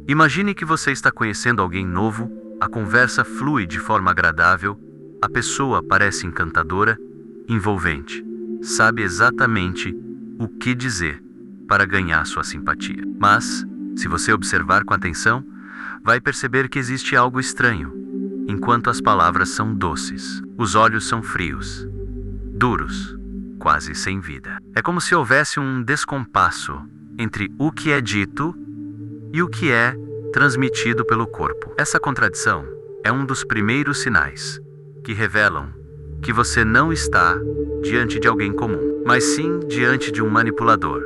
Imagine que você está conhecendo alguém novo, a conversa flui de forma agradável, a pessoa parece encantadora, envolvente, sabe exatamente o que dizer para ganhar sua simpatia. Mas, se você observar com atenção, vai perceber que existe algo estranho. Enquanto as palavras são doces, os olhos são frios, duros, quase sem vida. É como se houvesse um descompasso entre o que é dito e o que é transmitido pelo corpo. Essa contradição é um dos primeiros sinais que revelam que você não está diante de alguém comum, mas sim diante de um manipulador.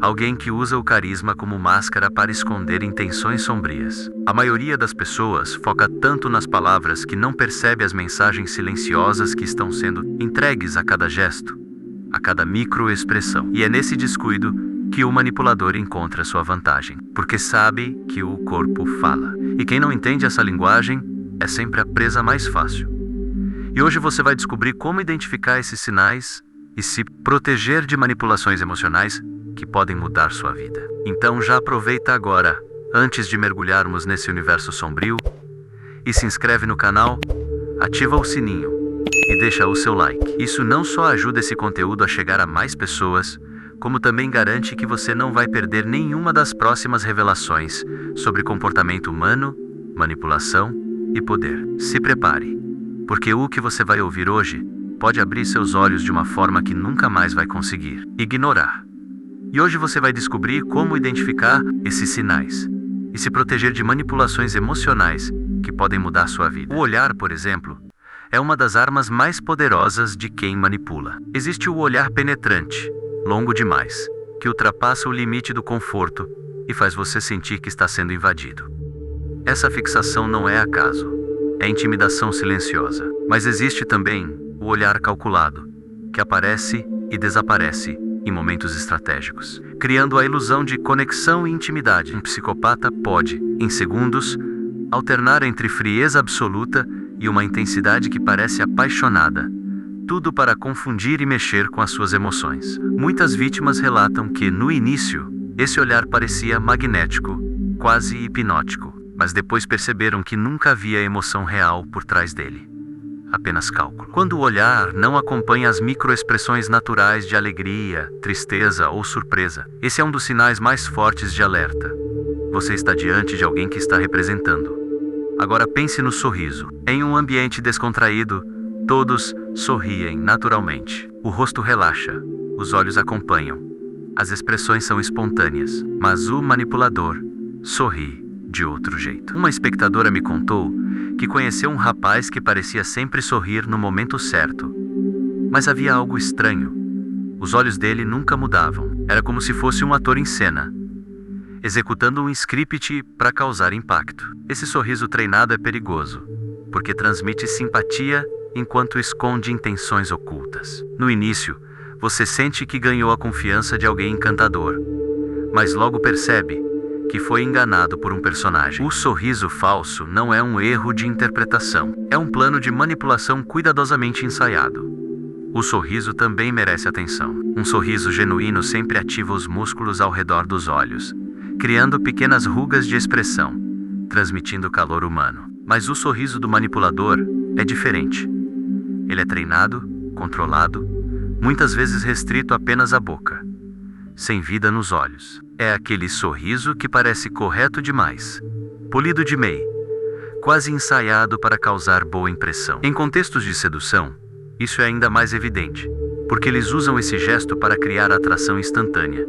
Alguém que usa o carisma como máscara para esconder intenções sombrias. A maioria das pessoas foca tanto nas palavras que não percebe as mensagens silenciosas que estão sendo entregues a cada gesto, a cada microexpressão. E é nesse descuido que o manipulador encontra sua vantagem, porque sabe que o corpo fala. E quem não entende essa linguagem é sempre a presa mais fácil. E hoje você vai descobrir como identificar esses sinais e se proteger de manipulações emocionais que podem mudar sua vida. Então já aproveita agora, antes de mergulharmos nesse universo sombrio, e se inscreve no canal, ativa o sininho e deixa o seu like. Isso não só ajuda esse conteúdo a chegar a mais pessoas, como também garante que você não vai perder nenhuma das próximas revelações sobre comportamento humano, manipulação e poder. Se prepare, porque o que você vai ouvir hoje pode abrir seus olhos de uma forma que nunca mais vai conseguir ignorar. E hoje você vai descobrir como identificar esses sinais e se proteger de manipulações emocionais que podem mudar sua vida. O olhar, por exemplo, é uma das armas mais poderosas de quem manipula. Existe o olhar penetrante, longo demais, que ultrapassa o limite do conforto e faz você sentir que está sendo invadido. Essa fixação não é acaso, é intimidação silenciosa. Mas existe também o olhar calculado, que aparece e desaparece em momentos estratégicos, criando a ilusão de conexão e intimidade. Um psicopata pode, em segundos, alternar entre frieza absoluta e uma intensidade que parece apaixonada, tudo para confundir e mexer com as suas emoções. Muitas vítimas relatam que, no início, esse olhar parecia magnético, quase hipnótico, mas depois perceberam que nunca havia emoção real por trás dele. Apenas cálculo. Quando o olhar não acompanha as microexpressões naturais de alegria, tristeza ou surpresa, esse é um dos sinais mais fortes de alerta. Você está diante de alguém que está representando. Agora pense no sorriso. Em um ambiente descontraído, todos sorriem naturalmente. O rosto relaxa, os olhos acompanham. As expressões são espontâneas, mas o manipulador sorri de outro jeito. Uma espectadora me contou que conheceu um rapaz que parecia sempre sorrir no momento certo. Mas havia algo estranho. Os olhos dele nunca mudavam. Era como se fosse um ator em cena, executando um script para causar impacto. Esse sorriso treinado é perigoso, porque transmite simpatia enquanto esconde intenções ocultas. No início, você sente que ganhou a confiança de alguém encantador, mas logo percebe que foi enganado por um personagem. O sorriso falso não é um erro de interpretação, é um plano de manipulação cuidadosamente ensaiado. O sorriso também merece atenção. Um sorriso genuíno sempre ativa os músculos ao redor dos olhos, criando pequenas rugas de expressão, transmitindo calor humano. Mas o sorriso do manipulador é diferente. Ele é treinado, controlado, muitas vezes restrito apenas à boca, sem vida nos olhos. É aquele sorriso que parece correto demais, polido de meio, quase ensaiado para causar boa impressão. Em contextos de sedução, isso é ainda mais evidente, porque eles usam esse gesto para criar atração instantânea.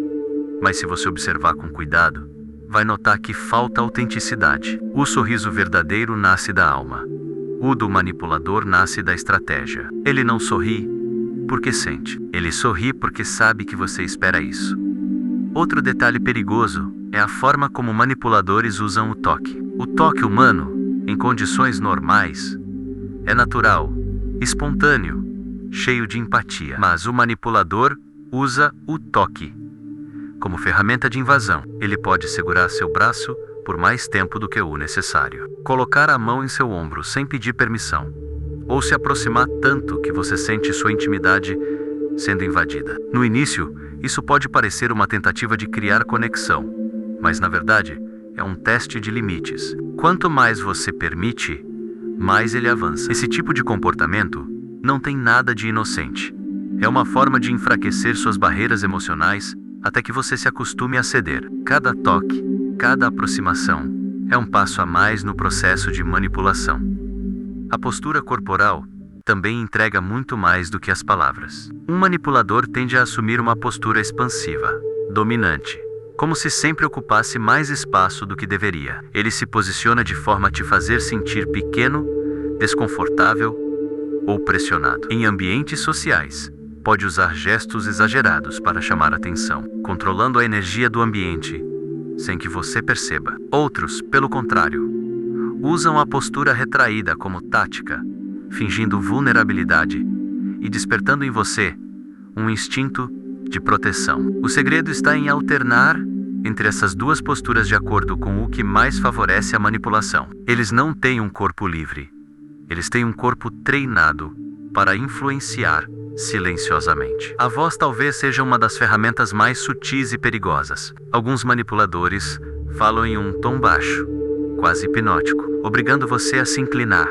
Mas se você observar com cuidado, vai notar que falta autenticidade. O sorriso verdadeiro nasce da alma. O do manipulador nasce da estratégia. Ele não sorri porque sente. Ele sorri porque sabe que você espera isso. Outro detalhe perigoso é a forma como manipuladores usam o toque. O toque humano, em condições normais, é natural, espontâneo, cheio de empatia. Mas o manipulador usa o toque como ferramenta de invasão. Ele pode segurar seu braço por mais tempo do que o necessário, colocar a mão em seu ombro sem pedir permissão, ou se aproximar tanto que você sente sua intimidade sendo invadida. No início, isso pode parecer uma tentativa de criar conexão, mas na verdade, é um teste de limites. Quanto mais você permite, mais ele avança. Esse tipo de comportamento não tem nada de inocente. É uma forma de enfraquecer suas barreiras emocionais até que você se acostume a ceder. Cada toque, cada aproximação é um passo a mais no processo de manipulação. A postura corporal também entrega muito mais do que as palavras. Um manipulador tende a assumir uma postura expansiva, dominante, como se sempre ocupasse mais espaço do que deveria. Ele se posiciona de forma a te fazer sentir pequeno, desconfortável ou pressionado. Em ambientes sociais, pode usar gestos exagerados para chamar atenção, controlando a energia do ambiente sem que você perceba. Outros, pelo contrário, usam a postura retraída como tática, fingindo vulnerabilidade e despertando em você um instinto de proteção. O segredo está em alternar entre essas duas posturas de acordo com o que mais favorece a manipulação. Eles não têm um corpo livre. Eles têm um corpo treinado para influenciar silenciosamente. A voz talvez seja uma das ferramentas mais sutis e perigosas. Alguns manipuladores falam em um tom baixo, quase hipnótico, obrigando você a se inclinar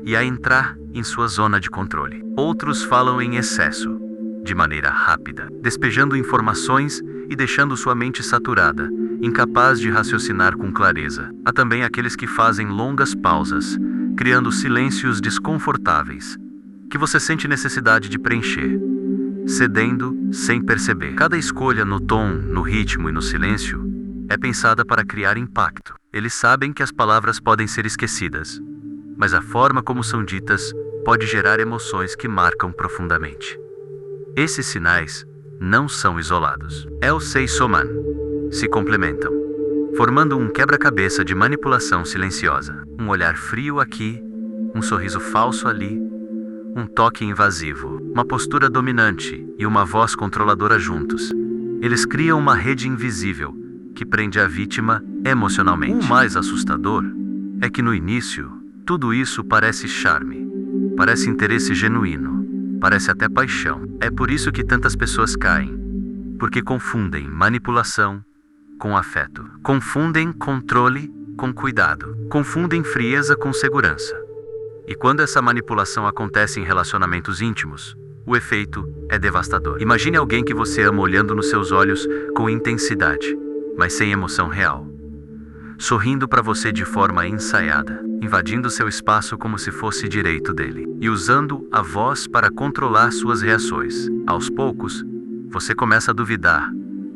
e a entrar em sua zona de controle. Outros falam em excesso, de maneira rápida, despejando informações e deixando sua mente saturada, incapaz de raciocinar com clareza. Há também aqueles que fazem longas pausas, criando silêncios desconfortáveis, que você sente necessidade de preencher, cedendo sem perceber. Cada escolha no tom, no ritmo e no silêncio é pensada para criar impacto. Eles sabem que as palavras podem ser esquecidas, mas a forma como são ditas pode gerar emoções que marcam profundamente. Esses sinais não são isolados. Elsa e Soman se complementam, formando um quebra-cabeça de manipulação silenciosa. Um olhar frio aqui, um sorriso falso ali, um toque invasivo, uma postura dominante e uma voz controladora juntos. Eles criam uma rede invisível que prende a vítima emocionalmente. O mais assustador é que no início, tudo isso parece charme, parece interesse genuíno, parece até paixão. É por isso que tantas pessoas caem, porque confundem manipulação com afeto, confundem controle com cuidado, confundem frieza com segurança. E quando essa manipulação acontece em relacionamentos íntimos, o efeito é devastador. Imagine alguém que você ama olhando nos seus olhos com intensidade, mas sem emoção real, sorrindo para você de forma ensaiada, invadindo seu espaço como se fosse direito dele, e usando a voz para controlar suas reações. Aos poucos, você começa a duvidar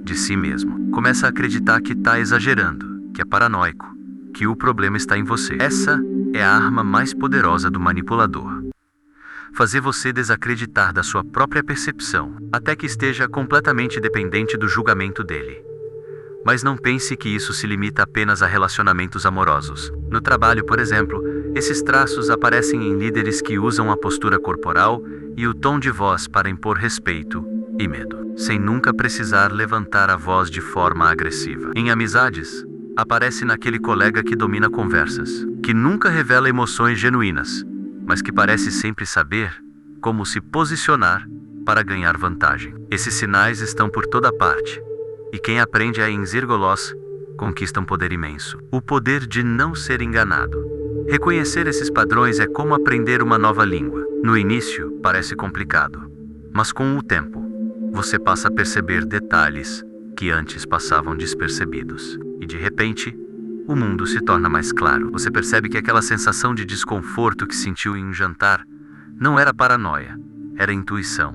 de si mesmo, começa a acreditar que está exagerando, que é paranoico, que o problema está em você. Essa é a arma mais poderosa do manipulador. Fazer você desacreditar da sua própria percepção, até que esteja completamente dependente do julgamento dele. Mas não pense que isso se limita apenas a relacionamentos amorosos. No trabalho, por exemplo, esses traços aparecem em líderes que usam a postura corporal e o tom de voz para impor respeito e medo, sem nunca precisar levantar a voz de forma agressiva. Em amizades, aparece naquele colega que domina conversas, que nunca revela emoções genuínas, mas que parece sempre saber como se posicionar para ganhar vantagem. Esses sinais estão por toda parte, e quem aprende a enzirgolos conquista um poder imenso. O poder de não ser enganado. Reconhecer esses padrões é como aprender uma nova língua. No início, parece complicado, mas com o tempo, você passa a perceber detalhes que antes passavam despercebidos. E de repente, o mundo se torna mais claro. Você percebe que aquela sensação de desconforto que sentiu em um jantar não era paranoia, era intuição,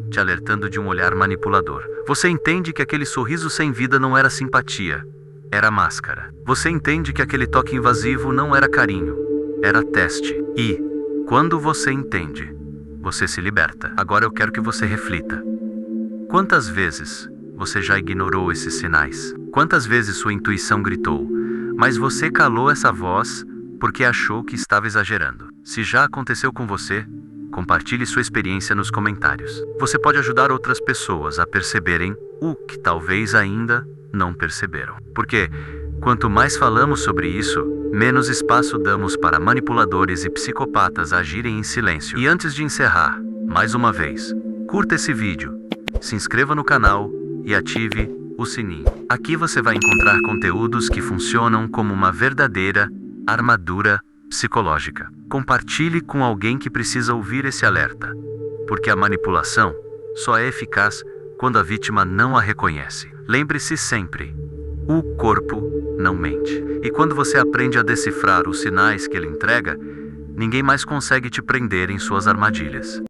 te alertando de um olhar manipulador. Você entende que aquele sorriso sem vida não era simpatia, era máscara. Você entende que aquele toque invasivo não era carinho, era teste. E, quando você entende, você se liberta. Agora eu quero que você reflita. Quantas vezes você já ignorou esses sinais? Quantas vezes sua intuição gritou, mas você calou essa voz porque achou que estava exagerando? Se já aconteceu com você, compartilhe sua experiência nos comentários. Você pode ajudar outras pessoas a perceberem o que talvez ainda não perceberam. Porque, quanto mais falamos sobre isso, menos espaço damos para manipuladores e psicopatas agirem em silêncio. E antes de encerrar, mais uma vez, curta esse vídeo, se inscreva no canal e ative o sininho. Aqui você vai encontrar conteúdos que funcionam como uma verdadeira armadura psicológica. Compartilhe com alguém que precisa ouvir esse alerta, porque a manipulação só é eficaz quando a vítima não a reconhece. Lembre-se sempre, o corpo não mente. E quando você aprende a decifrar os sinais que ele entrega, ninguém mais consegue te prender em suas armadilhas.